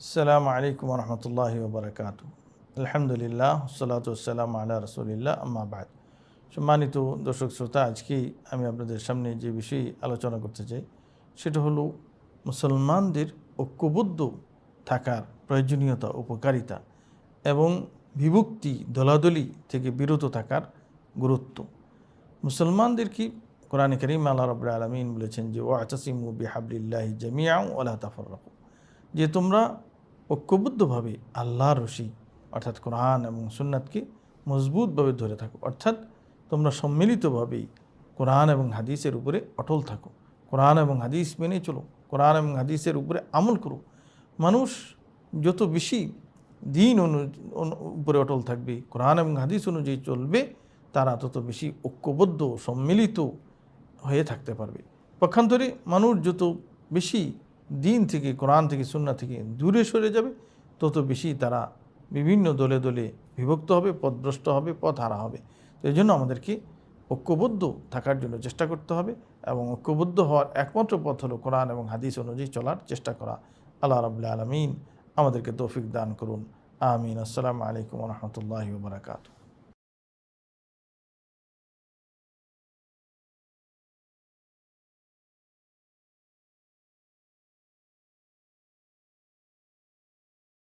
আসসালামু আলাইকুম রহমতুল্লাহি ওবরাকাতু। আলহামদুলিল্লাহ, সালাতু ওয়াসসালামু আলা রাসূলিল্লাহ, আম্মা বাদ। সম্মানিত দর্শক শ্রোতা, আজকেই আমি আপনাদের সামনে যে বিষয়ে আলোচনা করতে চাই সেটা হলো মুসলমানদের ঐক্যবদ্ধ থাকার প্রয়োজনীয়তা, উপকারিতা এবং বিভক্তি, দলাদলি থেকে বিরত থাকার গুরুত্ব। মুসলমানদের কি কোরআনে কারীম আল্লাহ রাব্বুল আলামিন বলেছেন যে ওয়াতাসিমু বিহাবলিল্লাহি জামিআন ওয়া লা তাফাররাকু, যে তোমরা ঐক্যবদ্ধভাবে আল্লাহর রশি অর্থাৎ কোরআন এবং সুন্নাতকে মজবুতভাবে ধরে থাকো, অর্থাৎ তোমরা সম্মিলিতভাবেই কোরআন এবং হাদিসের উপরে অটল থাকো, কোরআন এবং হাদিস মেনে চলো, কোরআন এবং হাদিসের উপরে আমল করো। মানুষ যত বেশি দিন উপরে অটল থাকবে, কোরআন এবং হাদিস অনুযায়ী চলবে, তারা তত বেশি ঐক্যবদ্ধ সম্মিলিত হয়ে থাকতে পারবে। পক্ষান্তরে মানুষ যত বেশি দিন থেকে, কোরআন থেকে, সুন্নাহ থেকে দূরে সরে যাবে, তত বেশি তারা বিভিন্ন দলে দলে বিভক্ত হবে, পথভ্রষ্ট হবে, পথ হারা হবে। তো এই জন্য আমাদেরকে ঐক্যবদ্ধ থাকার জন্য চেষ্টা করতে হবে এবং ঐক্যবদ্ধ হওয়ার একমাত্র পথ হলো কোরআন এবং হাদিস অনুযায়ী চলার চেষ্টা করা। আল্লাহ রাব্বুল আলামিন আমাদেরকে তৌফিক দান করুন। আমিন। আসসালামু আলাইকুম ওয়া রাহমাতুল্লাহি ওয়া বারাকাতুহু।